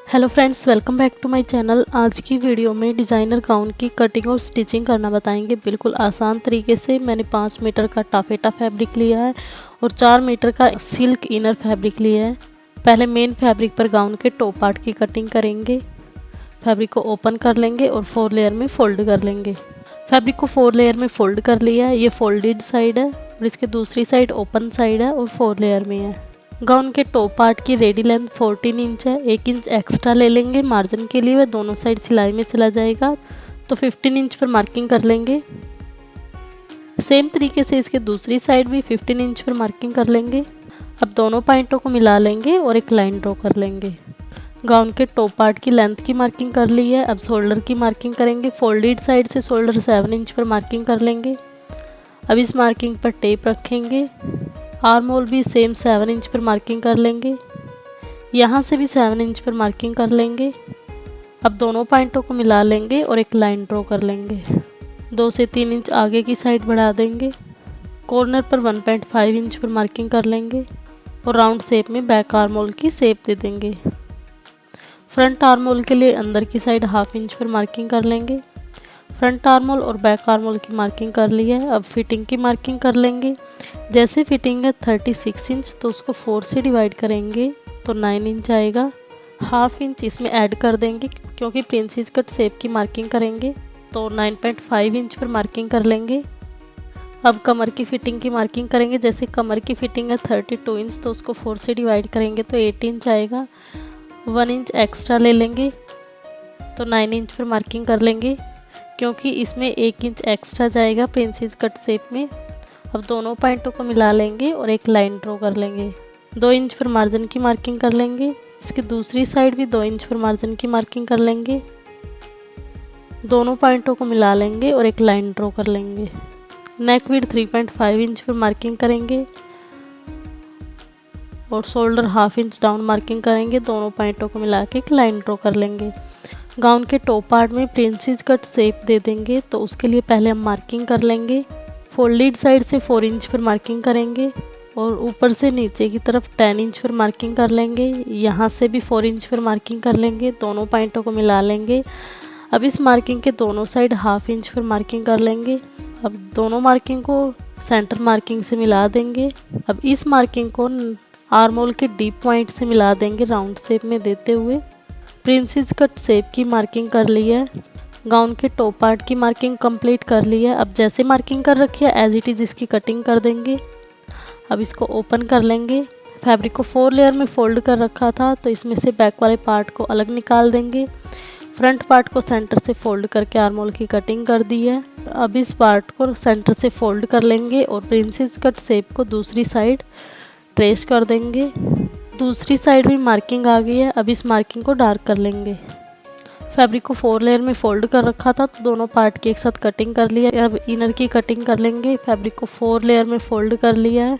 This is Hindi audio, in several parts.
Hello friends, welcome back to my channel. आज की वीडियो में डिज़ाइनर गाउन की कटिंग और स्टिचिंग करना बताएंगे। बिल्कुल आसान तरीके से मैंने 5 मीटर का टाफेटा फैब्रिक लिया है और 4 मीटर का सिल्क इनर फैब्रिक लिया है। पहले मेन फैब्रिक पर गाउन के टॉप पार्ट की कटिंग करेंगे। फैब्रिक को ओपन कर लेंगे और 4 लेयर में फोल्ड कर लेंगे। फैब्रिक को 4 लेयर में फोल्ड कर लिया है। ये फोल्डेड साइड है और इसके दूसरी साइड ओपन साइड है और 4 लेयर में है। गाउन के टॉप पार्ट की रेडी लेंथ 14 इंच है। 1 इंच एक्स्ट्रा ले लेंगे मार्जिन के लिए, वह दोनों साइड सिलाई में चला जाएगा, तो 15 इंच पर मार्किंग कर लेंगे। सेम तरीके से इसके दूसरी साइड भी 15 इंच पर मार्किंग कर लेंगे। अब दोनों पॉइंटों को मिला लेंगे और एक लाइन ड्रॉ कर लेंगे। गाउन के टॉप पार्ट की लेंथ की मार्किंग कर ली है। अब शोल्डर की मार्किंग करेंगे। फोल्डेड साइड से शोल्डर 7 इंच पर मार्किंग कर लेंगे। अब इस मार्किंग पर टेप रखेंगे। आर्म होल भी सेम 7 इंच पर मार्किंग कर लेंगे। यहाँ से भी 7 इंच पर मार्किंग कर लेंगे। अब दोनों पॉइंटों को मिला लेंगे और एक लाइन ड्रॉ कर लेंगे। 2 से 3 इंच आगे की साइड बढ़ा देंगे। कॉर्नर पर 1.5 इंच पर मार्किंग कर लेंगे और राउंड शेप में बैक आर्म होल की शेप दे देंगे। फ्रंट आर्म होल के लिए अंदर की साइड 1/2 इंच पर मार्किंग कर लेंगे। फ्रंट आर्म होल और बैक आर्म होल की मार्किंग कर ली है। अब फिटिंग की मार्किंग कर लेंगे। जैसे फिटिंग है 36 इंच, तो उसको 4 से डिवाइड करेंगे तो 9 इंच आएगा। 1/2 इंच इसमें ऐड कर देंगे क्योंकि प्रिंसेस कट शेप की मार्किंग करेंगे, तो 9.5 इंच पर मार्किंग कर लेंगे। अब कमर की फिटिंग की मार्किंग करेंगे। जैसे कमर की फिटिंग है 32 इंच, तो उसको 4 से डिवाइड करेंगे तो 8 इंच आएगा। 1 इंच एक्स्ट्रा ले लेंगे तो 9 इंच पर मार्किंग कर लेंगे क्योंकि इसमें 1 इंच एक्स्ट्रा जाएगा प्रिंसेस कट शेप में। अब दोनों पॉइंटों को मिला लेंगे और एक लाइन ड्रॉ कर लेंगे। 2 इंच पर मार्जिन की मार्किंग कर लेंगे। इसकी दूसरी साइड भी 2 इंच पर मार्जिन की मार्किंग कर लेंगे। दोनों पॉइंटों को मिला लेंगे और एक लाइन ड्रॉ कर लेंगे। नेक विड्थ 3.5 इंच पर मार्किंग करेंगे और शोल्डर 1/2 इंच डाउन मार्किंग करेंगे। दोनों पॉइंटों को मिला के एक लाइन ड्रॉ कर लेंगे। गाउन के टॉप पार्ट में प्रिंसेस कट शेप दे देंगे, तो उसके लिए पहले हम मार्किंग कर लेंगे। फोल्डेड साइड से 4 इंच पर मार्किंग करेंगे और ऊपर से नीचे की तरफ 10 इंच पर मार्किंग कर लेंगे। यहाँ से भी 4 इंच पर मार्किंग कर लेंगे। दोनों पॉइंटों को मिला लेंगे। अब इस मार्किंग के दोनों साइड 1/2 इंच पर मार्किंग कर लेंगे। अब दोनों मार्किंग को सेंटर मार्किंग से मिला देंगे। अब इस मार्किंग को आर्म होल के डीप पॉइंट से मिला देंगे राउंड शेप में देते हुए। प्रिंसेस कट शेप की मार्किंग कर ली है। गाउन के टॉप पार्ट की मार्किंग कंप्लीट कर ली है। अब जैसे मार्किंग कर रखी है एज इट इज़ इसकी कटिंग कर देंगे। अब इसको ओपन कर लेंगे। फैब्रिक को 4 लेयर में फोल्ड कर रखा था, तो इसमें से बैक वाले पार्ट को अलग निकाल देंगे। फ्रंट पार्ट को सेंटर से फोल्ड करके आर्म होल की कटिंग कर दी है। अब इस पार्ट को सेंटर से फोल्ड कर लेंगे और प्रिंसेस कट शेप को दूसरी साइड ट्रेस कर देंगे। दूसरी साइड भी मार्किंग आ गई है। अब इस मार्किंग को डार्क कर लेंगे। फैब्रिक को 4 लेयर में फोल्ड कर रखा था, तो दोनों पार्ट की एक साथ कटिंग कर लिया। अब इनर की कटिंग कर लेंगे। फैब्रिक को 4 लेयर में फोल्ड कर लिया है।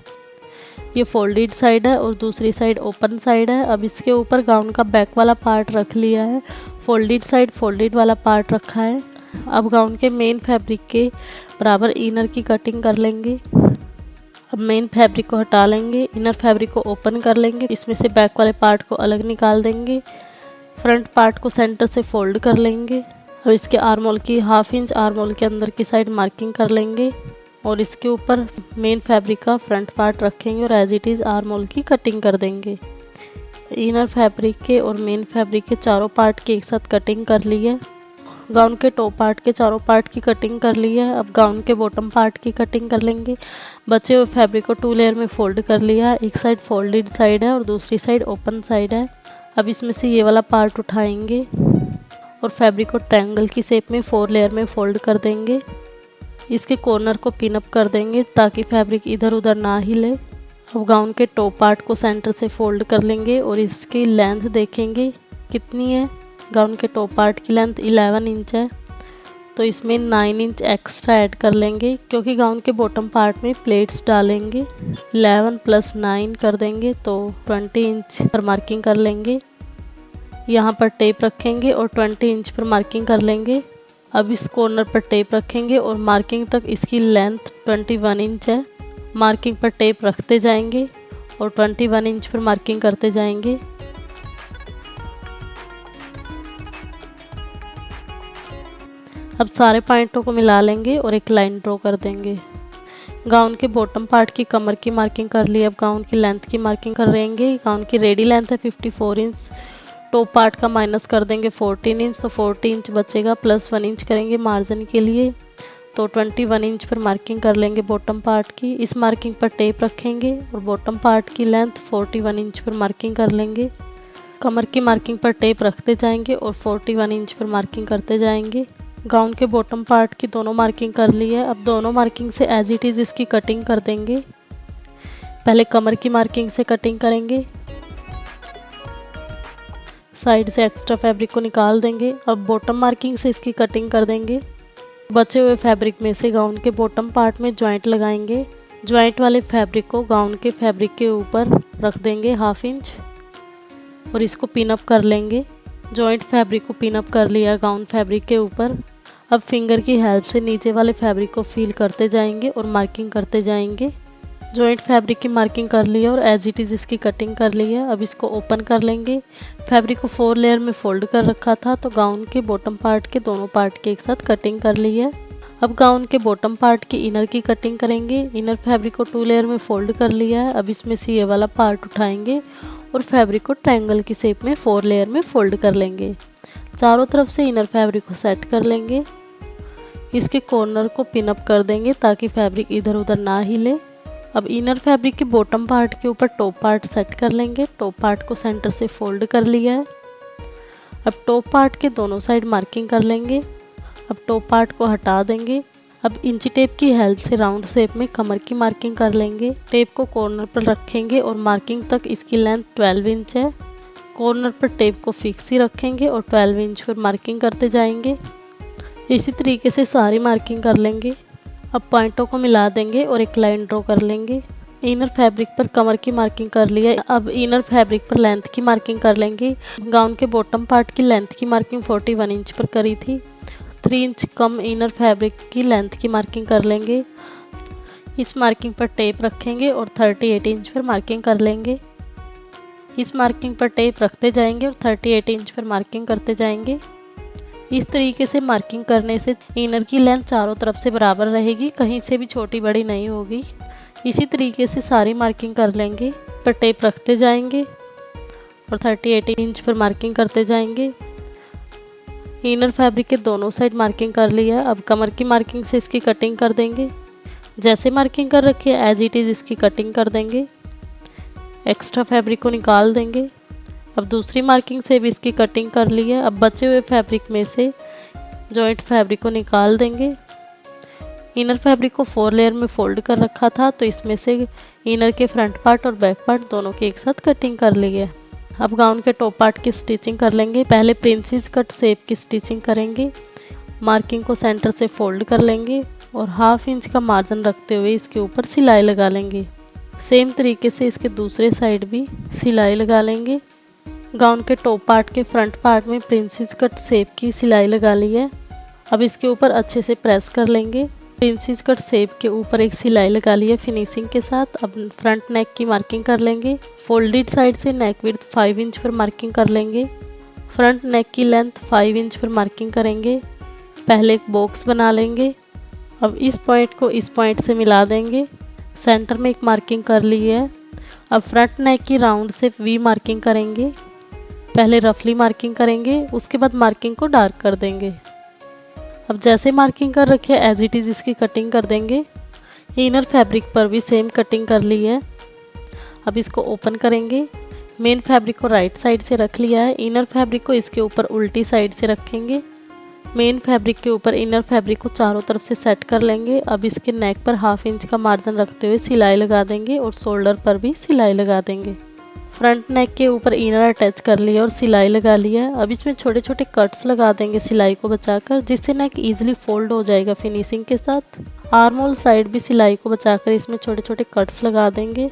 ये फोल्डेड साइड है और दूसरी साइड ओपन साइड है। अब इसके ऊपर गाउन का बैक वाला पार्ट रख लिया है। फोल्डेड साइड फोल्डेड वाला पार्ट रखा है। अब गाउन के मेन फैब्रिक के बराबर इनर की कटिंग कर लेंगे। अब मेन फैब्रिक को हटा लेंगे। इनर फैब्रिक को ओपन कर लेंगे। इसमें से बैक वाले पार्ट को अलग निकाल देंगे। फ्रंट पार्ट को सेंटर से फोल्ड कर लेंगे। अब इसके आर्म होल की 1/2 इंच आर्म होल के अंदर की साइड मार्किंग कर लेंगे और इसके ऊपर मेन फैब्रिक का फ्रंट पार्ट रखेंगे और as it is armhole की कटिंग कर देंगे। इनर फैब्रिक के और मेन फैब्रिक के चारों पार्ट की एक साथ कटिंग कर ली है। गाउन के टॉप पार्ट के चारों पार्ट की कटिंग कर ली है। अब गाउन के बॉटम पार्ट की कटिंग कर लेंगे। बचे हुए फैब्रिक को 2 लेयर में फोल्ड कर लिया है। एक साइड फोल्डेड साइड है और दूसरी साइड ओपन साइड है। अब इसमें से ये वाला पार्ट उठाएंगे और फैब्रिक को ट्रायंगल की शेप में 4 लेयर में फोल्ड कर देंगे। इसके कॉर्नर को पिन अप कर देंगे ताकि फैब्रिक इधर उधर ना हिले। अब गाउन के टॉप पार्ट को सेंटर से फोल्ड कर लेंगे और इसकी लेंथ देखेंगे कितनी है। गाउन के टॉप पार्ट की लेंथ 11 इंच है, तो इसमें 9 इंच एक्स्ट्रा ऐड कर लेंगे क्योंकि गाउन के बॉटम पार्ट में प्लेट्स डालेंगे। 11 + 9 कर देंगे तो 20 इंच पर मार्किंग कर लेंगे। यहाँ पर टेप रखेंगे और 20 इंच पर मार्किंग कर लेंगे। अब इस कॉर्नर पर टेप रखेंगे और मार्किंग तक इसकी लेंथ 21 इंच है। मार्किंग पर टेप रखते जाएंगे और 21 इंच पर मार्किंग करते जाएंगे। अब सारे पॉइंटों को मिला लेंगे और एक लाइन ड्रॉ कर देंगे। गाउन के बॉटम पार्ट की कमर की मार्किंग कर ली। अब गाउन की लेंथ की मार्किंग कर रहेंगे। गाउन की रेडी लेंथ है 54 इंच। टॉप पार्ट का माइनस कर देंगे 14 इंच, तो 40 इंच बचेगा, प्लस 1 इंच करेंगे मार्जिन के लिए, तो 21 इंच पर मार्किंग कर लेंगे बॉटम पार्ट की। इस मार्किंग पर टेप रखेंगे और बॉटम पार्ट की लेंथ 41 इंच पर मार्किंग कर लेंगे। कमर की मार्किंग पर टेप रखते जाएंगे और 41 इंच पर मार्किंग करते जाएंगे। गाउन के बॉटम पार्ट की दोनों मार्किंग कर ली है। अब दोनों मार्किंग से एज इट इज़ इसकी कटिंग कर देंगे। पहले कमर की मार्किंग से कटिंग करेंगे, साइड से एक्स्ट्रा फैब्रिक को निकाल देंगे। अब बॉटम मार्किंग से इसकी कटिंग कर देंगे। बचे हुए फैब्रिक में से गाउन के बॉटम पार्ट में जॉइंट लगाएंगे। जॉइंट वाले फैब्रिक को गाउन के फैब्रिक के ऊपर रख देंगे 1/2 इंच और इसको पिन अप कर लेंगे। जॉइंट फैब्रिक को पिन अप कर लिया गाउन फैब्रिक के ऊपर। अब फिंगर की हेल्प से नीचे वाले फैब्रिक को फील करते जाएंगे और मार्किंग करते जाएंगे। जॉइंट फैब्रिक की मार्किंग कर ली है और एज इट इज़ इसकी कटिंग कर ली है। अब इसको ओपन कर लेंगे। फैब्रिक को 4 लेयर में फोल्ड कर रखा था, तो गाउन के बॉटम पार्ट के दोनों पार्ट के एक साथ कटिंग कर ली है। अब गाउन के बॉटम पार्ट की इनर की कटिंग करेंगे। इनर फैब्रिक को 2 लेयर में फोल्ड कर लिया है। अब इसमें से ये वाला पार्ट उठाएंगे और फैब्रिक को ट्रायंगल की शेप में 4 लेयर में फोल्ड कर लेंगे। चारों तरफ से इनर फैब्रिक को सेट कर लेंगे। इसके कॉर्नर को पिन अप कर देंगे ताकि फैब्रिक इधर उधर ना हिले। अब इनर फैब्रिक के बॉटम पार्ट के ऊपर टॉप पार्ट सेट कर लेंगे। टॉप पार्ट को सेंटर से फोल्ड कर लिया है। अब टॉप पार्ट के दोनों साइड मार्किंग कर लेंगे। अब टॉप पार्ट को हटा देंगे। अब इंची टेप की हेल्प से राउंड शेप में कमर की मार्किंग कर लेंगे। टेप को कॉर्नर पर रखेंगे और मार्किंग तक इसकी लेंथ 12 इंच है। कॉर्नर पर टेप को फिक्स ही रखेंगे और 12 इंच पर मार्किंग करते जाएंगे। इसी तरीके से सारी मार्किंग कर लेंगे। अब पॉइंटों को मिला देंगे और एक लाइन ड्रॉ कर लेंगे। इनर फैब्रिक पर कमर की मार्किंग कर लिया। अब इनर फैब्रिक पर लेंथ की मार्किंग कर लेंगे। गाउन के बॉटम पार्ट की लेंथ की मार्किंग 41 इंच पर करी थी। 3 इंच कम इनर फैब्रिक की लेंथ की मार्किंग कर लेंगे। इस मार्किंग पर टेप रखेंगे और 38 इंच पर मार्किंग कर लेंगे। इस मार्किंग पर टेप रखते जाएंगे और 38 इंच पर मार्किंग करते जाएंगे। इस तरीके से मार्किंग करने से इनर की लेंथ चारों तरफ से बराबर रहेगी, कहीं से भी छोटी बड़ी नहीं होगी। इसी तरीके से सारी मार्किंग कर लेंगे। पर टेप रखते जाएंगे और 38 इंच पर मार्किंग करते जाएंगे। इनर फैब्रिक के दोनों साइड मार्किंग कर लिया। अब कमर की मार्किंग से इसकी कटिंग कर देंगे। जैसे मार्किंग कर रखी है एज इट इज़ इसकी कटिंग कर देंगे। एक्स्ट्रा फैब्रिक को निकाल देंगे। अब दूसरी मार्किंग से भी इसकी कटिंग कर ली है। अब बचे हुए फैब्रिक में से जॉइंट फैब्रिक को निकाल देंगे। इनर फैब्रिक को 4 लेयर में फोल्ड कर रखा था, तो इसमें से इनर के फ्रंट पार्ट और बैक पार्ट दोनों की एक साथ कटिंग कर ली है। अब गाउन के टॉप पार्ट की स्टिचिंग कर लेंगे। पहले प्रिंसेस कट शेप की स्टिचिंग करेंगे। मार्किंग को सेंटर से फोल्ड कर लेंगे और 1/2 इंच का मार्जिन रखते हुए इसके ऊपर सिलाई लगा लेंगे। सेम तरीके से इसके दूसरे साइड भी सिलाई लगा लेंगे। गाउन के टॉप पार्ट के फ्रंट पार्ट में प्रिंसेस कट शेप की सिलाई लगा ली है। अब इसके ऊपर अच्छे से प्रेस कर लेंगे। प्रिंसेस कट शेप के ऊपर एक सिलाई लगा ली है फिनिशिंग के साथ। अब फ्रंट नेक की मार्किंग कर लेंगे। फोल्डेड साइड से नेक विड्थ 5 इंच पर मार्किंग कर लेंगे। फ्रंट नेक की लेंथ 5 इंच पर मार्किंग करेंगे। पहले एक बॉक्स बना लेंगे। अब इस पॉइंट को इस पॉइंट से मिला देंगे। सेंटर में एक मार्किंग कर ली है। अब फ्रंट नेक की राउंड से वी मार्किंग करेंगे। पहले रफली मार्किंग करेंगे, उसके बाद मार्किंग को डार्क कर देंगे। अब जैसे मार्किंग कर रखी है एज इट इज़ इसकी कटिंग कर देंगे। इनर फैब्रिक पर भी सेम कटिंग कर ली है। अब इसको ओपन करेंगे। मेन फैब्रिक को राइट साइड से रख लिया है। इनर फैब्रिक को इसके ऊपर उल्टी साइड से रखेंगे। मेन फैब्रिक के ऊपर इनर फैब्रिक को चारों तरफ से सेट कर लेंगे। अब इसके नेक पर 1/2 इंच का मार्जिन रखते हुए सिलाई लगा देंगे और शोल्डर पर भी सिलाई लगा देंगे। फ्रंट नेक के ऊपर इनर अटैच कर लिया और सिलाई लगा लिया है। अब इसमें छोटे छोटे कट्स लगा देंगे सिलाई को बचाकर, जिससे नेक इजीली फोल्ड हो जाएगा फिनिशिंग के साथ। आर्म होल साइड भी सिलाई को बचाकर इसमें छोटे छोटे कट्स लगा देंगे।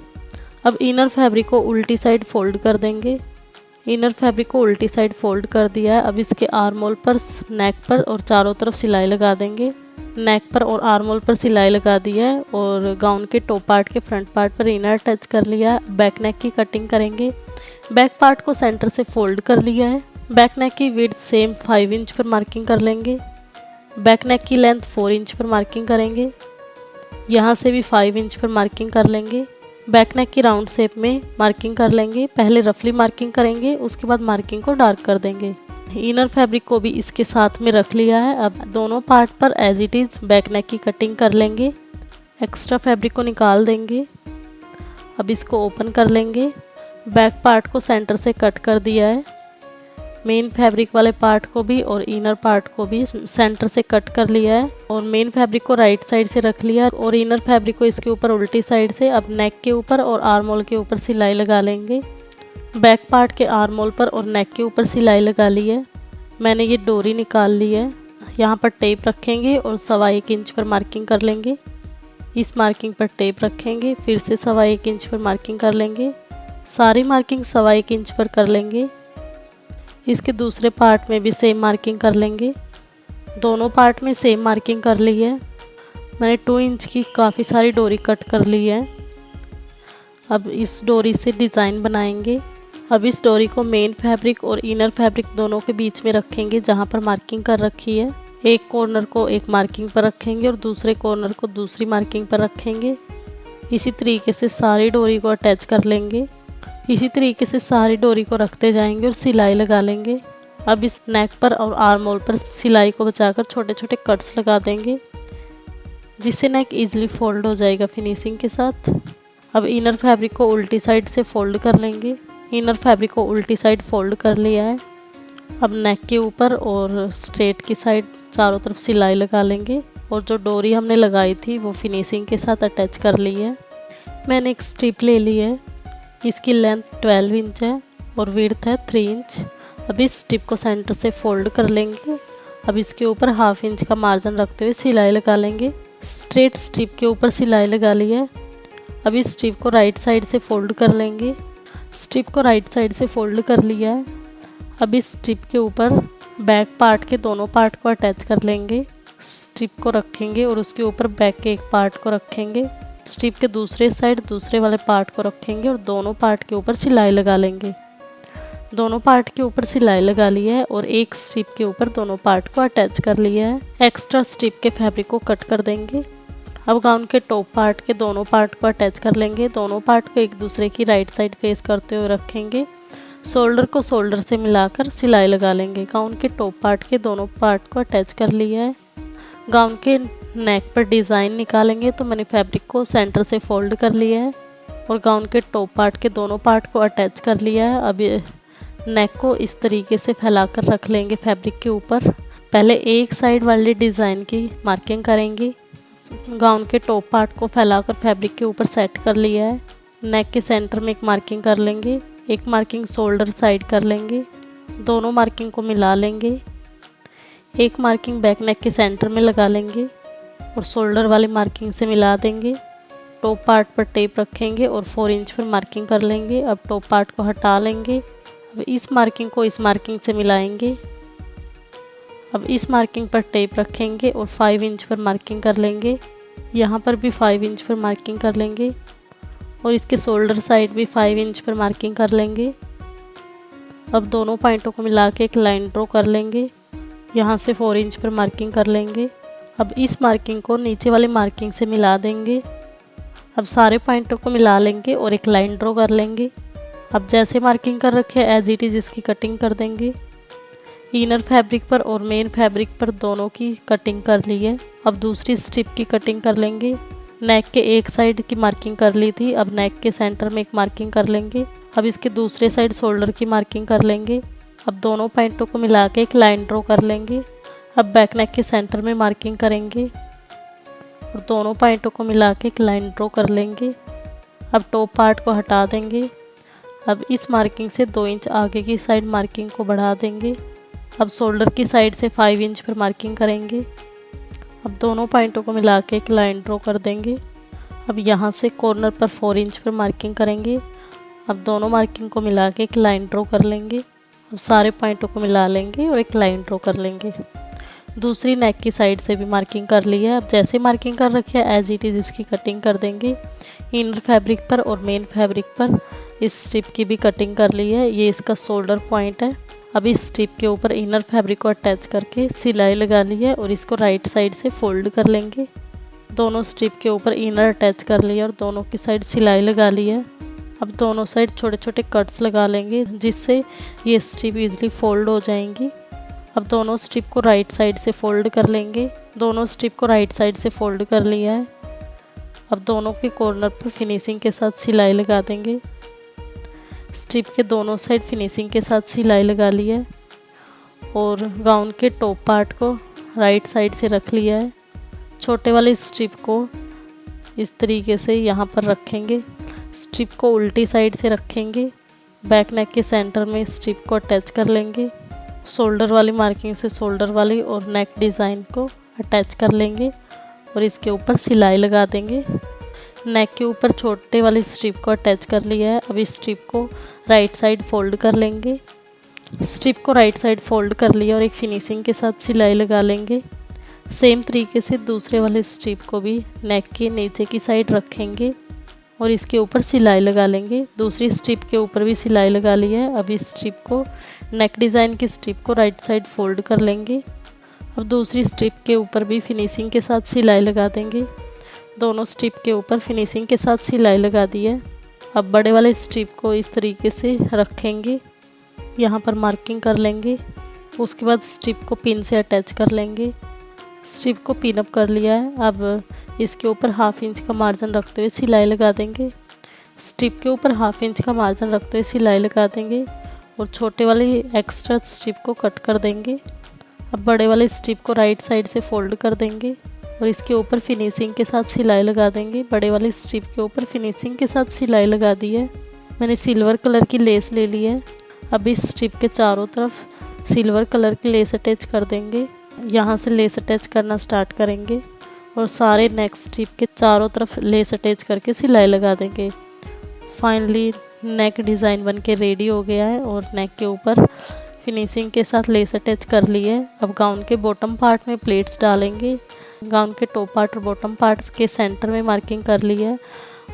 अब इनर फैब्रिक को उल्टी साइड फोल्ड कर देंगे। इनर फैब्रिक को उल्टी साइड फोल्ड कर दिया है। अब इसके आर्म होल पर, नेक पर और चारों तरफ सिलाई लगा देंगे। नेक पर और आर्म होल पर सिलाई लगा दी है और गाउन के टॉप पार्ट के फ्रंट पार्ट पर इनर टच कर लिया है। बैक नेक की कटिंग करेंगे। बैक पार्ट को सेंटर से फोल्ड कर लिया है। बैक नेक की विड्थ सेम 5 इंच पर मार्किंग कर लेंगे। बैक नेक की लेंथ 4 इंच पर मार्किंग करेंगे। यहाँ से भी 5 इंच पर मार्किंग कर लेंगे। बैक नेक की राउंड शेप में मार्किंग कर लेंगे। पहले रफली मार्किंग करेंगे, उसके बाद मार्किंग को डार्क कर देंगे। इनर फैब्रिक को भी इसके साथ में रख लिया है। अब दोनों पार्ट पर as it is back neck की कटिंग कर लेंगे। एक्स्ट्रा फैब्रिक को निकाल देंगे। अब इसको ओपन कर लेंगे। बैक पार्ट को सेंटर से कट कर दिया है। मेन फैब्रिक वाले पार्ट को भी और इनर पार्ट को भी सेंटर से कट कर लिया है और मेन फैब्रिक को राइट साइड से रख लिया और इनर फैब्रिक को इसके ऊपर उल्टी साइड से अब नेक के ऊपर और आर्म होल के ऊपर सिलाई लगा लेंगे। बैक पार्ट के आर्म होल पर और नेक के ऊपर सिलाई लगा ली है। मैंने ये डोरी निकाल ली है। यहाँ पर टेप रखेंगे और 1.25 इंच पर मार्किंग कर लेंगे। इस मार्किंग पर टेप रखेंगे, फिर से 1.25 इंच पर मार्किंग कर लेंगे। सारी मार्किंग 1.25 इंच पर कर लेंगे। इसके दूसरे पार्ट में भी सेम मार्किंग कर लेंगे। दोनों पार्ट में सेम मार्किंग कर ली है। मैंने 2 इंच की काफ़ी सारी डोरी कट कर ली है। अब इस डोरी से डिज़ाइन बनाएंगे। अब इस डोरी को मेन फैब्रिक और इनर फैब्रिक दोनों के बीच में रखेंगे जहाँ पर मार्किंग कर रखी है। एक कॉर्नर को एक मार्किंग पर रखेंगे और दूसरे कॉर्नर को दूसरी मार्किंग पर रखेंगे। इसी तरीके से सारी डोरी को अटैच कर लेंगे। इसी तरीके से सारी डोरी को रखते जाएंगे और सिलाई लगा लेंगे। अब इस नेक पर और आर्म होल पर सिलाई को बचाकर छोटे छोटे कट्स लगा देंगे, जिससे नेक इजीली फोल्ड हो जाएगा फिनिशिंग के साथ। अब इनर फैब्रिक को उल्टी साइड से फोल्ड कर लेंगे। इनर फैब्रिक को उल्टी साइड फोल्ड कर लिया है। अब नेक के ऊपर और स्ट्रेट की साइड चारों तरफ सिलाई लगा लेंगे और जो डोरी हमने लगाई थी वो फिनिशिंग के साथ अटैच कर ली है। मैंने एक स्ट्रिप ले ली है। इसकी लेंथ 12 इंच है और विड्थ है 3 इंच। अब इस स्ट्रिप को सेंटर से फोल्ड कर लेंगे। अब इसके ऊपर 1/2 इंच का मार्जिन रखते हुए सिलाई लगा लेंगे। स्ट्रेट स्ट्रिप के ऊपर सिलाई लगा ली है। अब इस स्ट्रिप को राइट साइड से फोल्ड कर लेंगे। स्ट्रिप को राइट साइड से फोल्ड कर लिया है। अब इस स्ट्रिप के ऊपर बैक पार्ट के दोनों पार्ट को अटैच कर लेंगे। स्ट्रिप को रखेंगे और उसके ऊपर बैक के एक पार्ट को रखेंगे। स्ट्रिप के दूसरे साइड दूसरे वाले पार्ट को रखेंगे और दोनों पार्ट के ऊपर सिलाई लगा लेंगे। दोनों पार्ट के ऊपर सिलाई लगा ली है और एक स्ट्रिप के ऊपर दोनों पार्ट को अटैच कर लिया है। एक्स्ट्रा स्ट्रिप के फैब्रिक को कट कर देंगे। अब गाउन के टॉप पार्ट के दोनों पार्ट को अटैच कर लेंगे। दोनों पार्ट को एक दूसरे की राइट साइड फेस करते हुए रखेंगे। शोल्डर को शोल्डर से मिलाकर सिलाई लगा लेंगे। गाउन के टॉप पार्ट के दोनों पार्ट को अटैच कर लिया है। गाउन के नेक पर डिज़ाइन निकालेंगे तो मैंने फैब्रिक को सेंटर से फोल्ड कर लिया है और गाउन के टॉप पार्ट के दोनों पार्ट को अटैच कर लिया है। अब नेक को इस तरीके से फैलाकर रख लेंगे फैब्रिक के ऊपर। पहले एक साइड वाली डिज़ाइन की मार्किंग करेंगे। गाउन के टॉप पार्ट को फैलाकर फैब्रिक के ऊपर सेट कर लिया है। नेक के सेंटर में एक मार्किंग कर लेंगे। एक मार्किंग शोल्डर साइड कर लेंगे। दोनों मार्किंग को मिला लेंगे। एक मार्किंग बैक नेक के सेंटर में लगा लेंगे और शोल्डर वाली मार्किंग से मिला देंगे। टॉप पार्ट पर टेप रखेंगे और 4 इंच पर मार्किंग कर लेंगे। अब टॉप पार्ट को हटा लेंगे। अब इस मार्किंग को इस मार्किंग से मिलाएंगे। अब इस मार्किंग पर टेप रखेंगे और 5 इंच पर मार्किंग कर लेंगे। यहाँ पर भी 5 इंच पर मार्किंग कर लेंगे और इसके शोल्डर साइड भी 5 इंच पर मार्किंग कर लेंगे। अब दोनों पॉइंटों को मिला के एक लाइन ड्रॉ कर लेंगे। यहाँ से 4 इंच पर मार्किंग कर लेंगे। अब इस मार्किंग को नीचे वाली मार्किंग से मिला देंगे। अब सारे पॉइंटों को मिला लेंगे और एक लाइन ड्रॉ कर लेंगे। अब जैसे मार्किंग कर रखे है एज इट इज़ इसकी कटिंग कर देंगे। इनर फैब्रिक पर और मेन फैब्रिक पर दोनों की कटिंग कर ली है। अब दूसरी स्ट्रिप की कटिंग कर लेंगे। नेक के एक साइड की मार्किंग कर ली थी। अब नेक के सेंटर में एक मार्किंग कर लेंगे। अब इसके दूसरे साइड शोल्डर की मार्किंग कर लेंगे। अब दोनों पॉइंटों को मिला के एक लाइन ड्रॉ कर लेंगे। अब बैक नेक के सेंटर में मार्किंग करेंगे और दोनों पॉइंटों को मिला के एक लाइन ड्रॉ कर लेंगे। अब टॉप पार्ट को हटा देंगे। अब इस मार्किंग से 2 इंच आगे की साइड मार्किंग को बढ़ा देंगे। अब शोल्डर की साइड से 5 इंच पर मार्किंग करेंगे। अब दोनों पॉइंटों को मिला के एक लाइन ड्रॉ कर देंगे। अब यहाँ से कॉर्नर पर 4 इंच पर मार्किंग करेंगे। अब दोनों मार्किंग को मिला के एक लाइन ड्रॉ कर लेंगे। अब सारे पॉइंटों को मिला लेंगे और एक लाइन ड्रॉ कर लेंगे। दूसरी नेक की साइड से भी मार्किंग कर ली है। अब जैसे मार्किंग कर रखी है एज इट इज़ इसकी कटिंग कर देंगे। इनर फैब्रिक पर और मेन फैब्रिक पर इस स्ट्रिप की भी कटिंग कर ली है। ये इसका शोल्डर पॉइंट है। अब इस स्ट्रिप के ऊपर इनर फैब्रिक को अटैच करके सिलाई लगा ली है और इसको राइट साइड से फोल्ड कर लेंगे। दोनों स्ट्रिप के ऊपर इनर अटैच कर लिया और दोनों की साइड सिलाई लगा ली है। अब दोनों साइड छोटे छोटे कट्स लगा लेंगे जिससे ये स्ट्रिप इजीली फोल्ड हो जाएंगी। अब दोनों स्ट्रिप को राइट साइड से फोल्ड कर लेंगे। दोनों स्ट्रिप को राइट साइड से फोल्ड कर लिया है। अब दोनों के कॉर्नर पर फिनिशिंग के साथ सिलाई लगा देंगे। स्ट्रिप के दोनों साइड फिनिशिंग के साथ सिलाई लगा ली है और गाउन के टॉप पार्ट को राइट साइड से रख लिया है। छोटे वाले स्ट्रिप को इस तरीके से यहाँ पर रखेंगे। स्ट्रिप को उल्टी साइड से रखेंगे। बैक नेक के सेंटर में स्ट्रिप को अटैच कर लेंगे। शोल्डर वाली मार्किंग से शोल्डर वाली और नेक डिज़ाइन को अटैच कर लेंगे और इसके ऊपर सिलाई लगा देंगे। नेक के ऊपर छोटे वाली स्ट्रिप को अटैच कर लिया है। अब इस स्ट्रिप को राइट साइड फोल्ड कर लेंगे। स्ट्रिप को राइट साइड फोल्ड कर लिया और एक फिनिशिंग के साथ सिलाई लगा लेंगे। सेम तरीके से दूसरे वाले स्ट्रिप को भी नेक के नीचे की साइड रखेंगे और इसके ऊपर सिलाई लगा लेंगे। दूसरी स्ट्रिप के ऊपर भी सिलाई लगा ली है। अब इस स्ट्रिप को नेक डिज़ाइन की स्ट्रिप को राइट साइड फोल्ड कर लेंगे। अब दूसरी स्ट्रिप के ऊपर भी फिनिशिंग के साथ सिलाई लगा देंगे। दोनों स्ट्रिप के ऊपर फिनिशिंग के साथ सिलाई लगा दी है। अब बड़े वाले स्ट्रिप को इस तरीके से रखेंगे, यहाँ पर मार्किंग कर लेंगे। उसके बाद स्ट्रिप को पिन से अटैच कर लेंगे। स्ट्रिप को पिन अप कर लिया है। अब इसके ऊपर हाफ इंच का मार्जिन रखते हुए सिलाई लगा देंगे। स्ट्रिप के ऊपर हाफ इंच का मार्जिन रखते हुए सिलाई लगा देंगे और छोटे वाले एक्स्ट्रा स्ट्रिप को कट कर देंगे। अब बड़े वाले स्ट्रिप को राइट साइड से फोल्ड कर देंगे और इसके ऊपर फिनिशिंग के साथ सिलाई लगा देंगे। बड़े वाले स्ट्रिप के ऊपर फिनिशिंग के साथ सिलाई लगा दी है। मैंने सिल्वर कलर की लेस ले ली है। अब इस स्ट्रिप के चारों तरफ सिल्वर कलर की लेस अटैच कर देंगे। यहाँ से लेस अटैच करना स्टार्ट करेंगे और सारे नेक स्ट्रिप के चारों तरफ लेस अटैच करके सिलाई लगा देंगे। फाइनली नेक डिज़ाइन बनके रेडी हो गया है और नेक के ऊपर फिनिशिंग के साथ लेस अटैच कर ली है। अब गाउन के बॉटम पार्ट में प्लेट्स डालेंगे। गाउन के टॉप पार्ट और बॉटम पार्ट के सेंटर में मार्किंग कर ली है।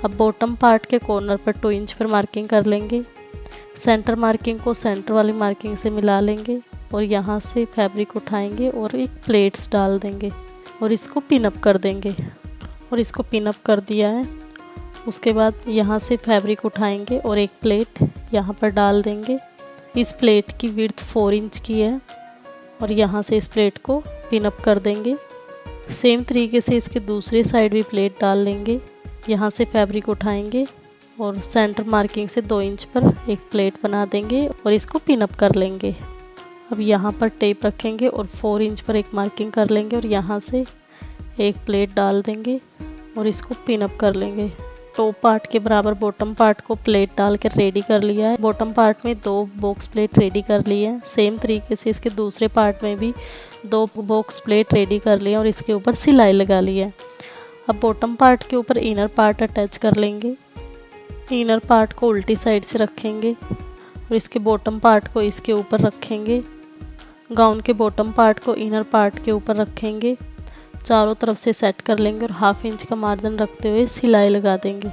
अब बॉटम पार्ट के कॉर्नर पर 2 इंच पर मार्किंग कर लेंगे। सेंटर मार्किंग को सेंटर वाली मार्किंग से मिला लेंगे और यहाँ से फैब्रिक उठाएंगे और एक प्लेट्स डाल देंगे और इसको पिन अप कर देंगे और इसको पिन अप कर दिया है। उसके बाद यहाँ से फैब्रिक उठाएंगे और एक प्लेट यहाँ पर डाल देंगे। इस प्लेट की विड्थ 4 इंच की है और यहाँ से इस प्लेट को पिन अप कर देंगे। सेम तरीके से इसके दूसरे साइड भी प्लेट डाल लेंगे। यहाँ से फैब्रिक उठाएंगे और सेंटर मार्किंग से 2 इंच पर एक प्लेट बना देंगे और इसको पिन अप कर लेंगे। अब यहाँ पर टेप रखेंगे और 4 इंच पर एक मार्किंग कर लेंगे और यहाँ से एक प्लेट डाल देंगे और इसको पिन अप कर लेंगे। टॉप पार्ट के बराबर बॉटम पार्ट को प्लेट डाल कर रेडी कर लिया है। बॉटम पार्ट में 2 बॉक्स प्लेट रेडी कर ली है। सेम तरीके से इसके दूसरे पार्ट में भी 2 बॉक्स प्लेट रेडी कर लिए और इसके ऊपर सिलाई लगा ली है। अब बॉटम पार्ट के ऊपर इनर पार्ट अटैच कर लेंगे। इनर पार्ट को उल्टी साइड से रखेंगे और इसके बॉटम पार्ट को इसके ऊपर रखेंगे। गाउन के बॉटम पार्ट को इनर पार्ट के ऊपर रखेंगे। चारों तरफ से सेट कर लेंगे और हाफ इंच का मार्जिन रखते हुए सिलाई लगा देंगे।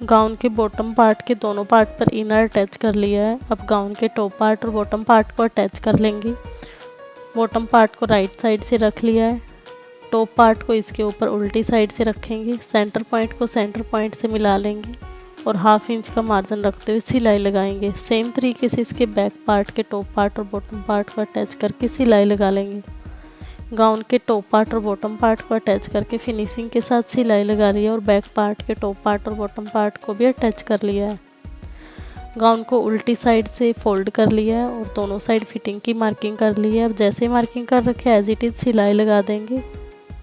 गाउन के बॉटम पार्ट के दोनों पार्ट पर इनर अटैच कर लिया है। अब गाउन के टॉप पार्ट और बॉटम पार्ट को अटैच कर लेंगे। बॉटम पार्ट को राइट साइड से रख लिया है। टॉप पार्ट को इसके ऊपर उल्टी साइड से रखेंगे। सेंटर पॉइंट को सेंटर पॉइंट से मिला लेंगे और हाफ इंच का मार्जिन रखते हुए सिलाई लगाएंगे। सेम तरीके से इसके बैक पार्ट के टॉप पार्ट और बॉटम पार्ट को अटैच करके सिलाई लगा लेंगे। गाउन के टॉप पार्ट और बॉटम पार्ट को अटैच करके फिनिशिंग के साथ सिलाई लगा रही है और बैक पार्ट के टॉप पार्ट और बॉटम पार्ट को भी अटैच कर लिया है। गाउन को उल्टी साइड से फोल्ड कर लिया है और दोनों साइड फिटिंग की मार्किंग कर ली है। अब जैसे मार्किंग कर रखे एज इट इज सिलाई लगा देंगे।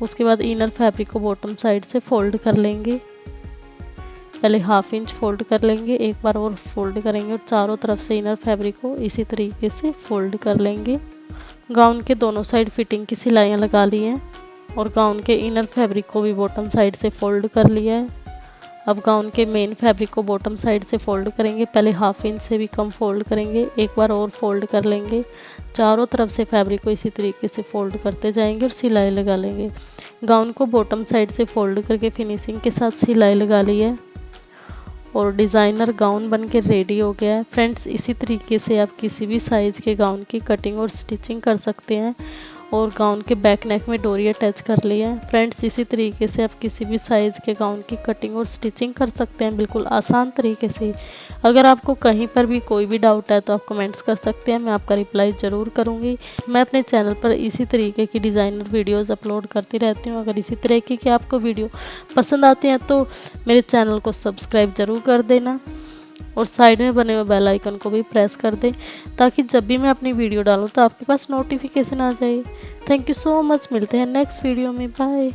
उसके बाद इनर फैब्रिक को बॉटम साइड से फोल्ड कर लेंगे। पहले हाफ इंच फोल्ड कर लेंगे, एक बार और फोल्ड करेंगे और चारों तरफ से इनर फैब्रिक को इसी तरीके से फोल्ड कर लेंगे। गाउन के दोनों साइड फिटिंग की सिलाइयाँ लगा ली हैं और गाउन के इनर फैब्रिक को भी बॉटम साइड से फोल्ड कर लिया है। अब गाउन के मेन फैब्रिक को बॉटम साइड से फोल्ड करेंगे। पहले हाफ इंच से भी कम फोल्ड करेंगे, एक बार और फोल्ड कर लेंगे। चारों तरफ से फैब्रिक को इसी तरीके से फोल्ड करते जाएंगे और सिलाई लगा लेंगे। गाउन को बॉटम साइड से फोल्ड करके फिनिशिंग के साथ सिलाई लगा ली है और डिज़ाइनर गाउन बन के रेडी हो गया है। फ्रेंड्स, इसी तरीके से आप किसी भी साइज़ के गाउन की कटिंग और स्टिचिंग कर सकते हैं। और गाउन के बैक नेक में डोरी अटैच कर लिया है। फ्रेंड्स, इसी तरीके से आप किसी भी साइज़ के गाउन की कटिंग और स्टिचिंग कर सकते हैं, बिल्कुल आसान तरीके से। अगर आपको कहीं पर भी कोई भी डाउट है तो आप कमेंट्स कर सकते हैं, मैं आपका रिप्लाई ज़रूर करूँगी। मैं अपने चैनल पर इसी तरीके की डिज़ाइनर वीडियोज़ अपलोड करती रहती हूँ। अगर इसी तरीके की आपको वीडियो पसंद आती हैं तो मेरे चैनल को सब्सक्राइब ज़रूर कर देना और साइड में बने हुए बेल आइकन को भी प्रेस कर दें, ताकि जब भी मैं अपनी वीडियो डालूं तो आपके पास नोटिफिकेशन आ जाए। Thank you so much. मिलते हैं नेक्स्ट वीडियो में। बाय।